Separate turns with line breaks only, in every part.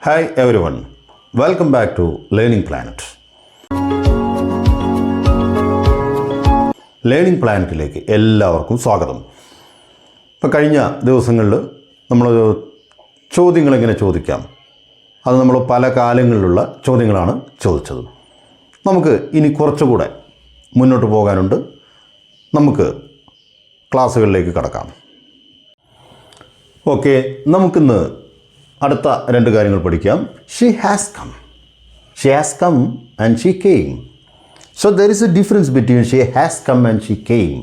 Hi everyone, welcome back to Learning Planet. Learning പ്ലാനറ്റിലേക്ക് എല്ലാവർക്കും സ്വാഗതം. ഇപ്പോൾ കഴിഞ്ഞ ദിവസങ്ങളിൽ നമ്മൾ ചോദ്യങ്ങളെങ്ങനെ ചോദിക്കാം, അത് നമ്മൾ പല കാലങ്ങളിലുള്ള ചോദ്യങ്ങളാണ് ചോദിച്ചത്. നമുക്ക് ഇനി കുറച്ചുകൂടെ മുന്നോട്ട് പോകാനുണ്ട്. നമുക്ക് ക്ലാസ്സുകളിലേക്ക് കടക്കാം. ഓക്കെ, നമുക്കിന്ന് അടുത്ത രണ്ട് കാര്യങ്ങൾ പഠിക്കാം. She has come and she came. So there is a difference between she has come and she came.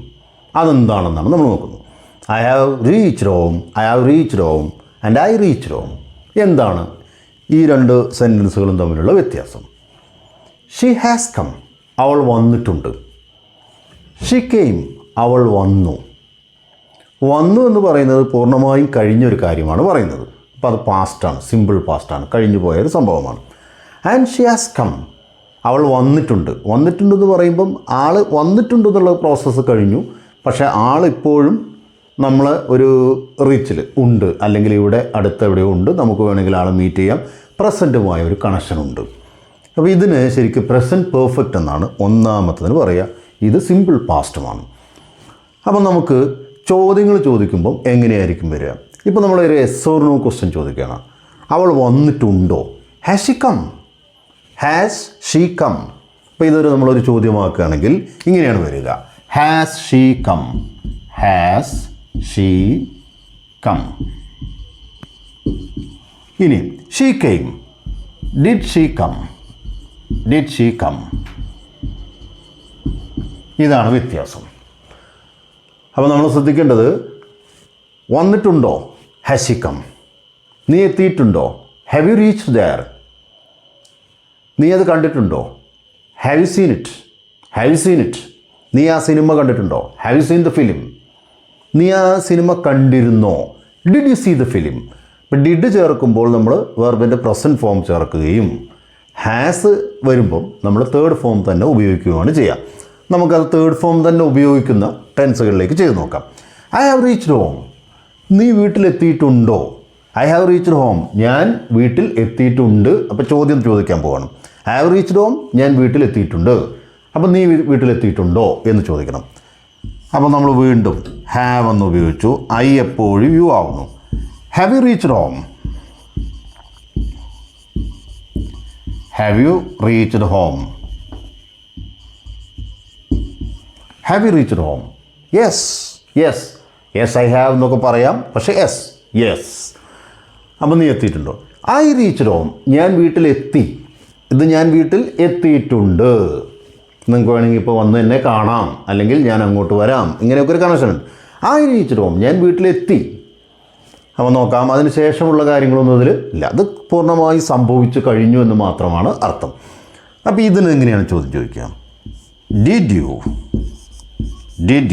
അതെന്താണെന്നാണ് നമ്മൾ നോക്കുന്നത്. I have reached home and I reached home. എന്താണ് ഈ രണ്ട് സെൻറ്റൻസുകളും തമ്മിലുള്ള വ്യത്യാസം? ഷീ ഹാസ് കം, അവൾ വന്നിട്ടുണ്ട്. ഷീ കെയിം, അവൾ വന്നു എന്ന് പറയുന്നത് പൂർണ്ണമായും കഴിഞ്ഞൊരു കാര്യമാണ് പറയുന്നത്. അപ്പോൾ അത് പാസ്റ്റാണ്, സിമ്പിൾ പാസ്റ്റാണ്, കഴിഞ്ഞു പോയൊരു സംഭവമാണ്. ആൻഡ് ഷീ ഹാസ് കം, അവൾ വന്നിട്ടുണ്ടെന്ന് പറയുമ്പം ആൾ വന്നിട്ടുണ്ടെന്നുള്ള പ്രോസസ്സ് കഴിഞ്ഞു. പക്ഷേ ആളിപ്പോഴും നമ്മൾ ഒരു റീച്ചിൽ ഉണ്ട്, അല്ലെങ്കിൽ ഇവിടെ അടുത്ത് എവിടെയോ ഉണ്ട്, നമുക്ക് വേണമെങ്കിൽ ആളെ മീറ്റ് ചെയ്യാം. പ്രസൻറ്റുമായ ഒരു കണക്ഷനുണ്ട്. അപ്പോൾ ഇതിന് ശരിക്കും പ്രസൻറ്റ് പെർഫെക്റ്റ് എന്നാണ് ഒന്നാമത്തതിന് പറയുക. ഇത് സിമ്പിൾ പാസ്റ്റുമാണ്. അപ്പം നമുക്ക് ചോദ്യങ്ങൾ ചോദിക്കുമ്പം എങ്ങനെയായിരിക്കും വരിക? ഇപ്പോൾ നമ്മളൊരു എസ് ഓർ നോ ക്വസ്റ്റ്യൻ ചോദിക്കുകയാണ്. അവൾ വന്നിട്ടുണ്ടോ? Has she come. അപ്പോൾ ഇതൊരു നമ്മളൊരു ചോദ്യമാക്കുകയാണെങ്കിൽ ഇങ്ങനെയാണ് വരിക. Has she come. ഇനി she came. Did she come. ഇതാണ് വ്യത്യാസം. അപ്പോൾ നമ്മൾ ശ്രദ്ധിക്കേണ്ടത്, വന്നിട്ടുണ്ടോ? Has she come. നീ എത്തിയിട്ടുണ്ടോ? Have you reached there. നീ അത് കണ്ടിട്ടുണ്ടോ? Have you seen it. നീ ആ സിനിമ കണ്ടിട്ടുണ്ടോ? Have you seen the film. നീ ആ സിനിമ കണ്ടിരുന്നോ? Did you see the film. ഇപ്പം ഡിഡ് ചേർക്കുമ്പോൾ നമ്മൾ വെർബിൻ്റെ പ്രസൻറ്റ് ഫോം ചേർക്കുകയും ഹാസ് വരുമ്പം നമ്മൾ തേർഡ് ഫോം തന്നെ ഉപയോഗിക്കുകയാണ് ചെയ്യുക. നമുക്കത് തേർഡ് ഫോം തന്നെ ഉപയോഗിക്കുന്ന ടെൻസുകളിലേക്ക് ചെയ്ത് നോക്കാം. I have reached home. നീ വീട്ടിലെത്തിയിട്ടുണ്ടോ? ഐ ഹാവ് റീച്ച്ഡ് ഹോം, ഞാൻ വീട്ടിൽ എത്തിയിട്ടുണ്ട്. അപ്പോൾ ചോദ്യം ചോദിക്കാൻ പോകണം. ഐ ഹാവ് റീച്ച്ഡ് ഹോം, ഞാൻ വീട്ടിലെത്തിയിട്ടുണ്ട്. അപ്പോൾ നീ വീട്ടിലെത്തിയിട്ടുണ്ടോ എന്ന് ചോദിക്കണം. അപ്പോൾ നമ്മൾ വീണ്ടും ഹാവ് എന്ന് ഉപയോഗിച്ചു. ഐ എപ്പോഴും യു ആവുന്നു. Have you reached home. Have you reached home. Have you reached home. Yes I have എന്നൊക്കെ പറയാം. പക്ഷേ യെസ്. അപ്പം നീ എത്തിയിട്ടുണ്ടോ? ഐ റീച്ച്ഡ് ഹോം, ഞാൻ വീട്ടിലെത്തി. ഇത് ഞാൻ വീട്ടിൽ എത്തിയിട്ടുണ്ട്. നിങ്ങൾക്ക് വേണമെങ്കിൽ ഇപ്പോൾ വന്ന് എന്നെ കാണാം, അല്ലെങ്കിൽ ഞാൻ അങ്ങോട്ട് വരാം, ഇങ്ങനെയൊക്കെ ഒരു കണക്ഷൻ ഉണ്ട്. ഐ റീച്ച്ഡ് ഹോം, ഞാൻ വീട്ടിലെത്തി. അപ്പോൾ നോക്കാം, അതിന് ശേഷമുള്ള കാര്യങ്ങളൊന്നും ഇതിൽ ഇല്ല. അത് പൂർണ്ണമായി സംഭവിച്ചു കഴിഞ്ഞു എന്ന് മാത്രമാണ് അർത്ഥം. അപ്പോൾ ഇതിന് എങ്ങനെയാണ് ചോദ്യം ചോദിക്കുക? Did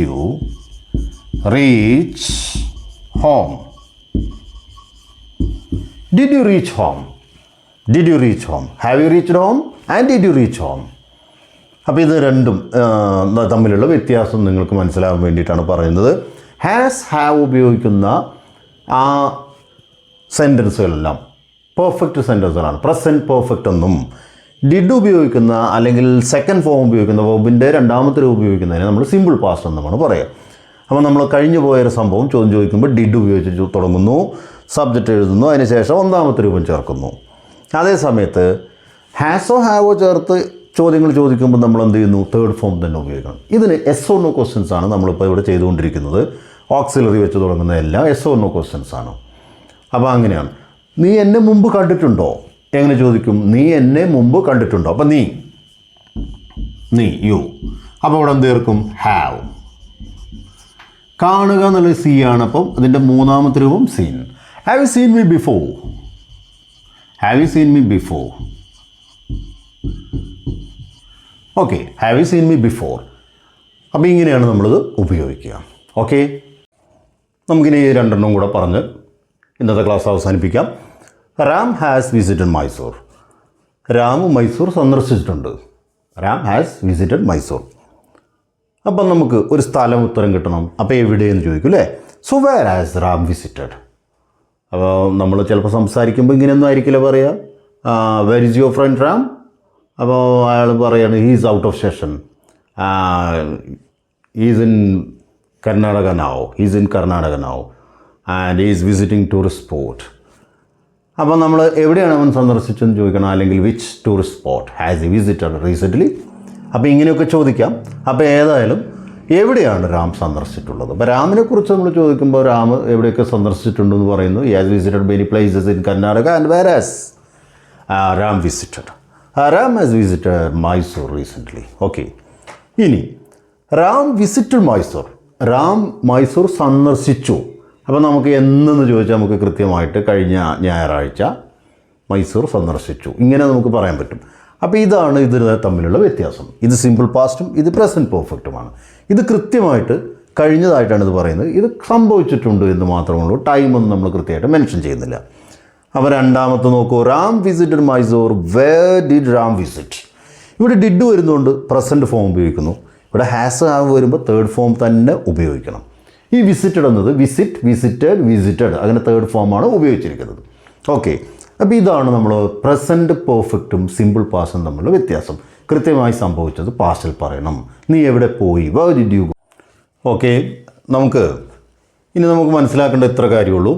you reach home. Did you reach home? Have you reached home? And did you reach home? അപ്പോൾ ഇത് രണ്ടും തമ്മിലുള്ള വ്യത്യാസം നിങ്ങൾക്ക് മനസ്സിലാകാൻ വേണ്ടിയിട്ടാണ് പറയുന്നത്. ഹാവ് ഉപയോഗിക്കുന്ന ആ സെൻറ്റൻസുകളെല്ലാം പെർഫെക്റ്റ് സെൻറ്റൻസുകളാണ്, പ്രസൻറ്റ് പെർഫെക്റ്റ് എന്നും. ഡിഡ് ഉപയോഗിക്കുന്ന അല്ലെങ്കിൽ സെക്കൻഡ് ഫോം ഉപയോഗിക്കുന്ന വെർബിൻ്റെ രണ്ടാമത്തെ രൂപം ഉപയോഗിക്കുന്നതിന് നമ്മൾ സിമ്പിൾ പാസ്റ്റ് എന്നുമാണ് പറയുക. അപ്പോൾ നമ്മൾ കഴിഞ്ഞു പോയൊരു സംഭവം ചോദ്യം ചോദിക്കുമ്പോൾ ഡിഡ് ഉപയോഗിച്ച് തുടങ്ങുന്നു, സബ്ജക്റ്റ് എഴുതുന്നു, അതിനുശേഷം ഒന്നാമത്തെ രൂപം ചേർക്കുന്നു. അതേ സമയത്ത് ഹാസോ ഹാവോ ചേർത്ത് ചോദ്യങ്ങൾ ചോദിക്കുമ്പോൾ നമ്മൾ എന്ത് ചെയ്യുന്നു? തേർഡ് ഫോം തന്നെ ഉപയോഗിക്കണം. ഇതിന് എസ് ഓർ നോ ക്വസ്റ്റ്യൻസ് ആണ് നമ്മളിപ്പോൾ ഇവിടെ ചെയ്തുകൊണ്ടിരിക്കുന്നത്. ഓക്സിലറി വെച്ച് തുടങ്ങുന്ന എല്ലാം എസ് ഓർ നോ ക്വസ്റ്റ്യൻസ് ആണ്. അപ്പോൾ അങ്ങനെയാണ്. നീ എന്നെ മുമ്പ് കണ്ടിട്ടുണ്ടോ? എങ്ങനെ ചോദിക്കും? നീ എന്നെ മുമ്പ് കണ്ടിട്ടുണ്ടോ? അപ്പം നീ യു. അപ്പോൾ ഇവിടെ എന്ത് ചേർക്കും? ഹാവ്. കാണുക എന്നുള്ളത് സി ആണ്. അപ്പം അതിൻ്റെ മൂന്നാമത്തെ രൂപം seen. Have you seen me before. Okay, have you seen me before. അപ്പോൾ ഇങ്ങനെയാണ് നമ്മളിത് ഉപയോഗിക്കുക. ഓക്കെ, നമുക്കിനി രണ്ടെണ്ണം കൂടെ പറഞ്ഞ് ഇന്നത്തെ ക്ലാസ് അവസാനിപ്പിക്കാം. Ram has visited Mysore. രാം മൈസൂർ സന്ദർശിച്ചിട്ടുണ്ട്. Ram has visited Mysore. അപ്പം നമുക്ക് ഒരു സ്ഥലം ഉത്തരം കിട്ടണം. അപ്പോൾ എവിടെയെന്ന് ചോദിക്കും അല്ലേ? So where has Ram visited. അപ്പോൾ നമ്മൾ ചിലപ്പോൾ സംസാരിക്കുമ്പോൾ ഇങ്ങനെയൊന്നും ആയിരിക്കില്ല പറയുക. Where is your friend Ram? അപ്പോൾ അയാൾ പറയാണ് he's out of station, is in Karnataka now and is visiting tourist spot. അപ്പോൾ നമ്മൾ എവിടെയാണ് അവൻ സന്ദർശിച്ചെന്ന് ചോദിക്കണം, അല്ലെങ്കിൽ which tourist spot has he visited recently. അപ്പോൾ ഇങ്ങനെയൊക്കെ ചോദിക്കാം. അപ്പോൾ ഏതായാലും എവിടെയാണ് രാം സന്ദർശിച്ചിട്ടുള്ളത്? അപ്പോൾ രാമിനെക്കുറിച്ച് നമ്മൾ ചോദിക്കുമ്പോൾ രാം എവിടെയൊക്കെ സന്ദർശിച്ചിട്ടുണ്ടെന്ന് പറയുന്നു. He has visited many places in Karnataka and where has Ram has visited Mysore recently. Okay, ഇനി രാം വിസിറ്റഡ് മൈസൂർ, രാം മൈസൂർ സന്ദർശിച്ചു. അപ്പോൾ നമുക്ക് എന്നെന്ന് ചോദിച്ചാൽ നമുക്ക് കൃത്യമായിട്ട് കഴിഞ്ഞ ഞായറാഴ്ച മൈസൂർ സന്ദർശിച്ചു, ഇങ്ങനെ നമുക്ക് പറയാൻ പറ്റും. അപ്പോൾ ഇതാണ് ഇതിന് തമ്മിലുള്ള വ്യത്യാസം. ഇത് സിമ്പിൾ പാസ്റ്റും ഇത് പ്രസൻറ്റ് പെർഫെക്റ്റുമാണ്. ഇത് കൃത്യമായിട്ട് കഴിഞ്ഞതായിട്ടാണ് ഇത് പറയുന്നത്. ഇത് സംഭവിച്ചിട്ടുണ്ട് എന്ന് മാത്രമേ ഉള്ളൂ. ടൈമൊന്നും നമ്മൾ കൃത്യമായിട്ട് മെൻഷൻ ചെയ്യുന്നില്ല. അപ്പോൾ രണ്ടാമത്തെ നോക്കൂ, Ram visited Mysore. Where did Ram visit? ഇവിടെ ഡിഡ് വരുന്നതുകൊണ്ട് പ്രസൻറ്റ് ഫോം ഉപയോഗിക്കുന്നു. ഇവിടെ ഹാസ് ഹാവ് വരുമ്പോൾ തേർഡ് ഫോം തന്നെ ഉപയോഗിക്കണം. ഈ വിസിറ്റഡ് എന്നത് വിസിറ്റഡ് അങ്ങനെ തേർഡ് ഫോമാണ് ഉപയോഗിച്ചിരിക്കുന്നത്. ഓക്കെ, അപ്പോൾ ഇതാണ് നമ്മൾ പ്രസൻറ്റ് പെർഫെക്റ്റും സിമ്പിൾ പാസ്റ്റും തമ്മിലുള്ള വ്യത്യാസം. കൃത്യമായി സംഭവിച്ചത് പാസ്റ്റിൽ പറയണം. നീ എവിടെ പോയി? Where did you go? Okay, നമുക്ക് മനസ്സിലാക്കേണ്ട ഇത്ര കാര്യമുള്ളൂ.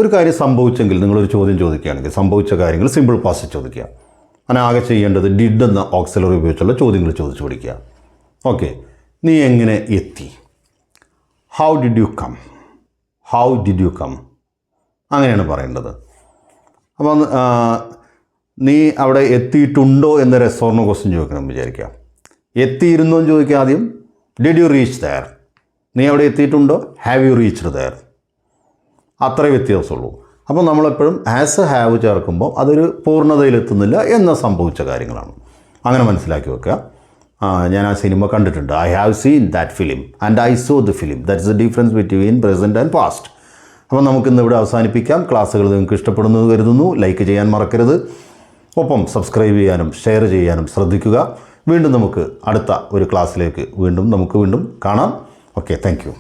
ഒരു കാര്യം സംഭവിച്ചെങ്കിൽ നിങ്ങളൊരു ചോദ്യം ചോദിക്കുകയാണെങ്കിൽ സംഭവിച്ച കാര്യങ്ങൾ സിമ്പിൾ പാസ്റ്റിൽ ചോദിക്കുക. അങ്ങനെ ആകെ ചെയ്യേണ്ടത് ഡിഡ് എന്ന ഓക്സിലറി ഉപയോഗിച്ചുള്ള ചോദ്യങ്ങൾ ചോദിച്ചു പഠിക്കുക. ഓക്കെ, നീ എങ്ങനെ എത്തി? How did you come? അങ്ങനെയാണ് പറയേണ്ടത്. അപ്പോൾ നീ അവിടെ എത്തിയിട്ടുണ്ടോ എന്നൊരു എസ്ഓർണോ ക്വസ്റ്റ്യൻ ചോദിക്കണം വിചാരിക്കുക. എത്തിയിരുന്നോ എന്ന് ചോദിക്കുക ആദ്യം. Did you reach there? നീ അവിടെ എത്തിയിട്ടുണ്ടോ? Have you reached there? അത്രേ വ്യത്യാസമുള്ളൂ. അപ്പോൾ നമ്മളെപ്പോഴും ആസ് ഹാവ് ചേർക്കുമ്പോൾ അതൊരു പൂർണ്ണതയിലെത്തുന്നില്ല എന്ന സംഭവിച്ച കാര്യങ്ങളാണ്. അങ്ങനെ മനസ്സിലാക്കി വെക്കുക. ഞാൻ ആ സിനിമ കണ്ടിട്ടുണ്ട്. I have seen that film and I so the film. That is the difference between present and past. അപ്പോൾ നമുക്കിന്ന് ഇവിടെ അവസാനിപ്പിക്കാം. ക്ലാസ്സുകൾ നിങ്ങൾക്ക് ഇഷ്ടപ്പെടുന്നത് കരുതുന്നു. ലൈക്ക് ചെയ്യാൻ മറക്കരുത്. ഒപ്പം സബ്സ്ക്രൈബ് ചെയ്യാനും ഷെയർ ചെയ്യാനും ശ്രദ്ധിക്കുക. വീണ്ടും നമുക്ക് അടുത്ത ഒരു ക്ലാസ്സിലേക്ക് വീണ്ടും കാണാം. Okay, thank you.